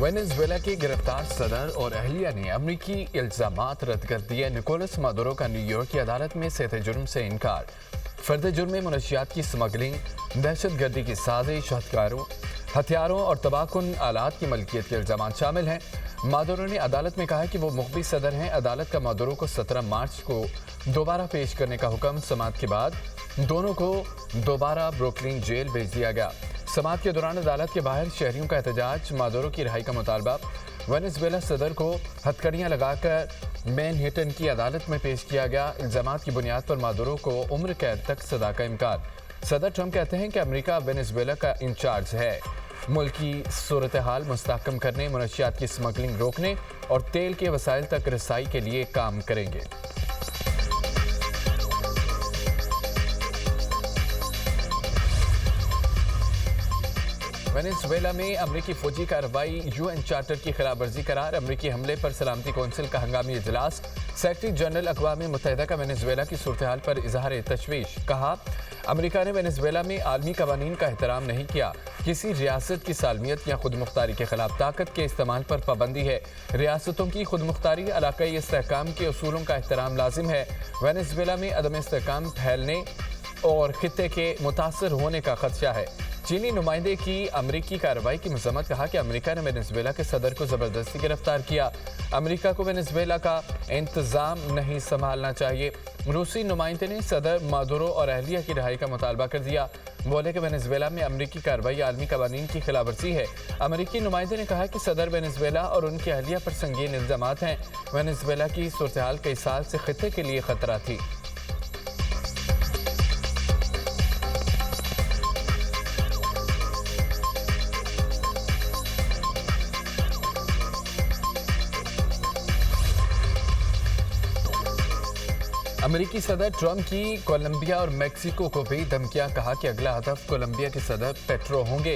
Venezuela के गिरफ्तार सदर और अहलिया ने अमरीकी इल्जामात रद्द कर दिए। निकोलस मादुरो का न्यूयॉर्क की अदालत में सेते जुर्म से इनकार। फर्द जुर्म में मुनशियात की स्मगलिंग, दहशत गर्दी की साजिश, हथियारों और तबाहकुन आलात की मलकियत के इल्जाम शामिल हैं। मादुरो ने अदालत में कहा कि वो मुख्बी सदर हैं। अदालत का मादुरो को 17 मार्च को दोबारा पेश करने का हुक्म। समाअत के बाद दोनों को दोबारा ब्रुकलिन जेल भेज दिया गया। समाअत के दौरान अदालत के बाहर शहरियों का एहतजाज, मादुरो की रिहाई का मुतालबा। वेनेजुएला सदर को हथकड़ियाँ लगाकर मैनहट्टन की अदालत में पेश किया गया। इल्जामात की बुनियाद पर मादुरो को उम्र कैद तक सजा का इम्कान। सदर ट्रंप कहते हैं कि अमेरिका वेनेजुएला का इंचार्ज है, मुल्क की सूरत हाल मुस्तहकम करने, मुनशियात की स्मगलिंग रोकने और तेल के वसाइल तक रसाई के लिए काम करेंगे। वेनेजुएला में अमरीकी फौजी कार्रवाई, यूएन चार्टर की खिलाफ वर्जी करार। अमरीकी हमले पर सलामती कौंसिल का हंगामी इजलास। सेक्रेटरी जनरल अक़वाम मुत्तहिदा का वेनेजुएला की सूरत हाल पर इजहार तशवीश। कहा, अमरीका ने वेनेजुएला में आलमी कवानीन का एहतराम नहीं किया। किसी रियासत की सालमियत या खुद मुख्तारी के खिलाफ ताकत के इस्तेमाल पर पाबंदी है। रियासतों की खुद मुख्तारी, इलाकाई इस्तेहकाम के उसूलों का एहतराम लाजिम है। वेनेजुएला में अदम इस्तेहकाम फैलने और खित्ते के मुतासर होने का खदशा है। चीनी नुमाइंदे की अमरीकी कार्रवाई की मजम्मत। कहा कि अमरीका ने वेनेजुएला के सदर को जबरदस्ती गिरफ्तार किया। अमरीका को वेनेजुएला का इंतजाम नहीं संभालना चाहिए। रूसी नुमाइंदे ने सदर मादुरो और अहलिया की रिहाई का मुतालबा कर दिया। बोले कि वेनेजुएला में अमरीकी कार्रवाई आलमी कवानीन की खिलाफवर्जी है। अमरीकी नुमाइंदे ने कहा कि सदर वेनेजुएला और उनकी अहलिया पर संगीन इल्जामात हैं। वेनेजुएला की सूरत हाल कई साल से खित्ते के लिए खतरा थी। अमेरिकी सदर ट्रंप की कोलंबिया और मेक्सिको को भी धमकियां। कहा कि अगला हदफ कोलंबिया के सदर पेट्रो होंगे।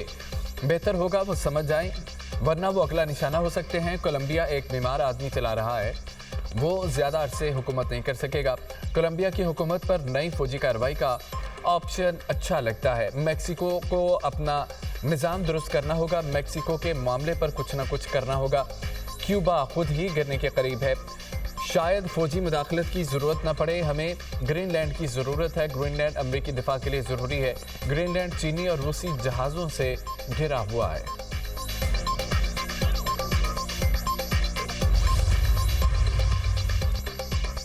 बेहतर होगा वो समझ जाएं, वरना वो अगला निशाना हो सकते हैं। कोलंबिया एक बीमार आदमी चला रहा है, वो ज़्यादा अरसे हुकूमत नहीं कर सकेगा। कोलंबिया की हुकूमत पर नई फौजी कार्रवाई का ऑप्शन अच्छा लगता है। मेक्सिको को अपना निज़ाम दुरुस्त करना होगा। मेक्सिको के मामले पर कुछ ना कुछ करना होगा। क्यूबा खुद ही गिरने के करीब है। शायद फौजी मुदाखलत की ज़रूरत न पड़े। हमें ग्रीनलैंड की ज़रूरत है। ग्रीनलैंड अमरीकी दिफा के लिए ज़रूरी है। ग्रीनलैंड चीनी और रूसी जहाज़ों से घिरा हुआ है।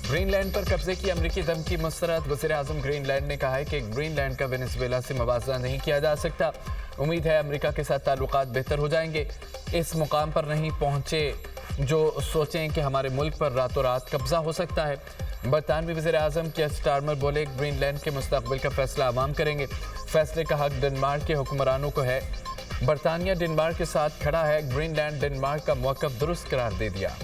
ग्रीनलैंड पर कब्जे की अमरीकी धमकी मुस्तरद। वज़ीर आज़म ग्रीनलैंड ने कहा है कि ग्रीनलैंड का वेनेजुएला से मुवाज़ना नहीं किया जा सकता। उम्मीद है अमरीका के साथ ताल्लुकात बेहतर हो जाएंगे। इस मुकाम पर नहीं पहुंचे जो सोचें कि हमारे मुल्क पर रातों रात कब्जा हो सकता है। बरतानवी वज़ीर आज़म कियर स्टारमर बोले, ग्रीनलैंड के मुस्तक़बिल का फैसला अवाम करेंगे। फैसले का हक डेनमार्क के हुक्मरानों को है। बरतानिया डेनमार्क के साथ खड़ा है। ग्रीनलैंड डेनमार्क का मौक़िफ़ दुरुस्त करार दे दिया।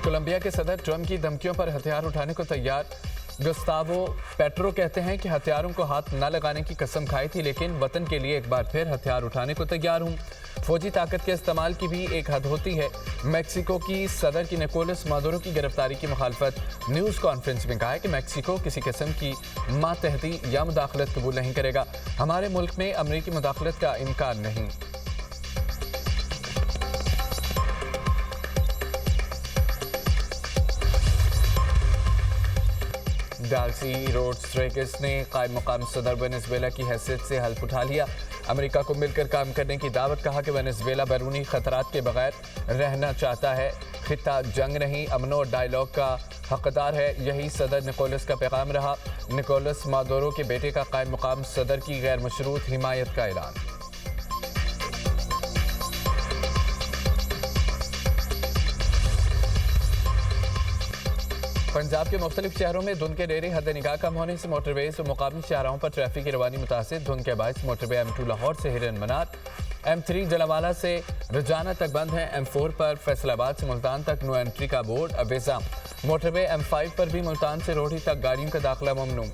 कोलंबिया के सदर ट्रंप की धमकियों पर हथियार उठाने को तैयार। गुस्तावो पेट्रो कहते हैं कि हथियारों को हाथ न लगाने की कसम खाई थी, लेकिन वतन के लिए एक बार फिर हथियार उठाने को तैयार हूं। फौजी ताकत के इस्तेमाल की भी एक हद होती है। मेक्सिको की सदर की निकोलस मादुरो की गिरफ्तारी की मुखालफत। न्यूज़ कॉन्फ्रेंस में कहा है कि मेक्सिको किसी किस्म की मातहती या मुदाखलत कबूल नहीं करेगा। हमारे मुल्क में अमरीकी मुदाखलत का इम्कान नहीं। डाल्सी रोड्रिगेज ने कायम मकाम सदर वेनेजुएला की हैसियत से हल्फ उठा लिया। अमेरिका को मिलकर काम करने की दावत। कहा कि वेनेजुएला बैरूनी खतरात के बगैर रहना चाहता है। खित्ता जंग नहीं, अमन और डायलॉग का हकदार है। यही सदर निकोलस का पैगाम रहा। निकोलस मादुरो के बेटे का कायम मकाम सदर की गैर मशरूत हिमायत का ऐलान। पंजाब के मुख्तलिफ शहरों में धुंध के डेरे, हद निगाह कम होने से मोटरवेज और मुकामी शाहराहों पर ट्रैफिक की रवानी मुतासिर। धुंध के बायस मोटरवे M2 लाहौर से हिरन मनार, M3 जलावाला से रजाना तक बंद है। M4 पर फैसलाबाद से मुल्तान तक नो एंट्री का बोर्ड अवेजा। मोटरवे M5 पर भी मुल्तान से रोहड़ी तक गाड़ियों का दाखिला ममनू।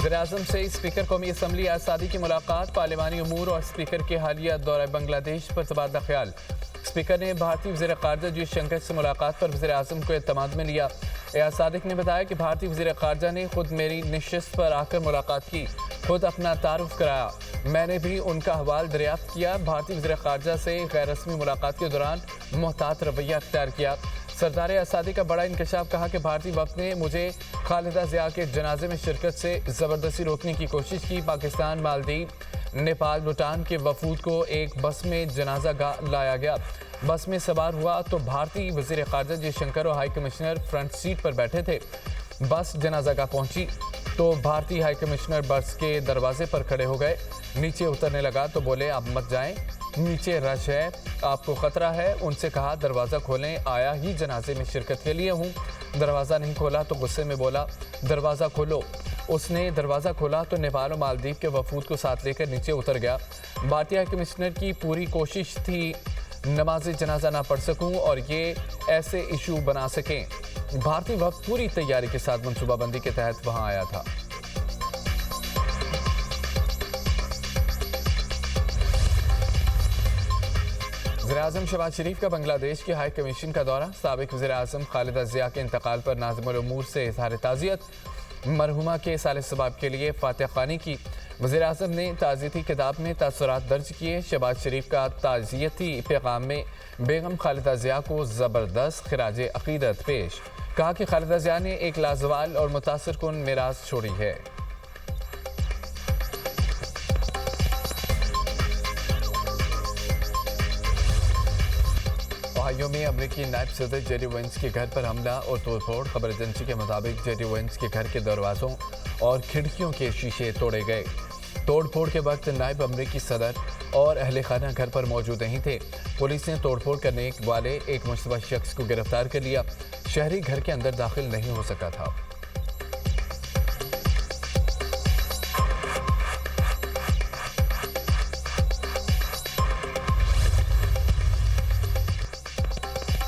वज़ीर-ए-आज़म से स्पीकर कौमी असम्बली आज़ादी की मुलाकात, पार्लिमानी उमूर और स्पीकर के हालिया दौरा बांग्लादेश पर तबादला ख्याल। स्पीकर ने भारतीय वज़ीर ख़ारजा जयशंकर से मुलाकात पर वज़ीर-ए-आज़म को एतमाद में लिया। एयाज सादिक ने बताया कि भारतीय वज़ीर ख़ारजा ने खुद मेरी नशिस्त पर आकर मुलाकात की, खुद अपना तारुफ कराया, मैंने भी उनका अहवाल दरियाफ्त किया। भारतीय वज़ीर ख़ारजा से गैर रस्मी मुलाकात के दौरान मोहतात रवैया अख्तियार किया। सरदार आज़ादी का बड़ा इंकशाफ, कहा कि भारतीय वफ़द ने मुझे खालिदा ज़िया के जनाजे में शिरकत से ज़बरदस्ती रोकने की कोशिश की। पाकिस्तान, मालदीव, नेपाल, भूटान के वफूद को एक बस में जनाजा गाह लाया गया। बस में सवार हुआ तो भारतीय वज़ीर ख़ारजा जयशंकर और हाई कमिश्नर फ्रंट सीट पर बैठे थे। बस जनाजा गाह पहुंची तो भारतीय हाई कमिश्नर बस के दरवाजे पर खड़े हो गए। नीचे उतरने लगा तो बोले, आप मत जाएं, नीचे रश है, आपको खतरा है। उनसे कहा दरवाज़ा खोलें, आया ही जनाजे में शिरकत के लिए हूँ। दरवाज़ा नहीं खोला तो गुस्से में बोला, दरवाज़ा खोलो। उसने दरवाज़ा खोला तो नेपाल और मालदीव के वफूद को साथ लेकर नीचे उतर गया। भारतीय हाई कमिश्नर की पूरी कोशिश थी नमाज जनाजा ना पढ़ सकूं और ये ऐसे इशू बना सकें। भारतीय वफद पूरी तैयारी के साथ मनसूबाबंदी के तहत वहां आया था। वज़ीर-ए-आज़म शहबाज शरीफ का बांग्लादेश की हाई कमीशन का दौरा। साबिक वज़ीर-ए-आज़म खालिदा ज़िया के इंतकाल पर नाज़िमुल उमूर से इज़हार ताज़ियत, मरहुमा के साले सबाब के लिए फातिहा ख़्वानी की। वज़ीर-ए-आज़म ने ताज़ियती किताब में तासुरात दर्ज किए। शहबाज शरीफ का ताज़ियती पैगाम में बेगम खालिदा ज़िया को ज़बरदस्त ख़िराज अक़ीदत पेश, कहा कि खालिदा ज़िया ने एक लाजवाल और मुतासिर कुन मीरास छोड़ी है। ओहायो में अमरीकी नायब सदर जेडी वेंस के घर पर हमला और तोड़फोड़। खबर एजेंसी के मुताबिक जेडी वेंस के घर के दरवाज़ों और खिड़कियों के शीशे तोड़े गए। तोड़फोड़ के वक्त नायब अमरीकी सदर और अहले खाना घर पर मौजूद नहीं थे। पुलिस ने तोड़फोड़ करने वाले एक मुश्तबा शख्स को गिरफ्तार कर लिया। शहरी घर के अंदर दाखिल नहीं हो सका था।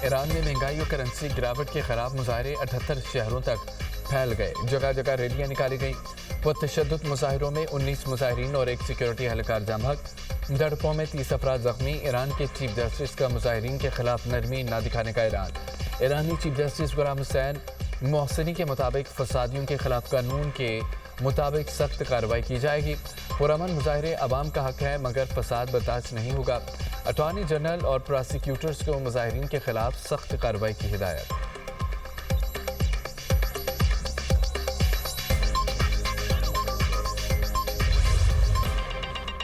ईरान में महंगाई और करेंसी गिरावट के खिलाफ मुजाहरे 78 शहरों तक फैल गए। जगह जगह रैलियां निकाली गईं। पुरतशद्दुद मुजाहरों में 19 मुजाहिरीन और एक सिक्योरिटी एहलकार जाम हक। झड़पों में 30 अफराद जख्मी। ईरान के चीफ जस्टिस का मुजाहिरीन के खिलाफ नरमी न दिखाने का ऐलान। ईरानी चीफ जस्टिस गुलाम हुसैन मोहसिनी के मुताबिक फसादियों के खिलाफ कानून के मुताबिक सख्त कार्रवाई की जाएगी। पुरअमन मुजाहरे अवाम का हक है मगर फसाद बर्दाश्त नहीं होगा। अटॉर्नी जनरल और प्रोसिक्यूटर्स को मुजाहिरीन के खिलाफ सख्त कार्रवाई की हिदायत।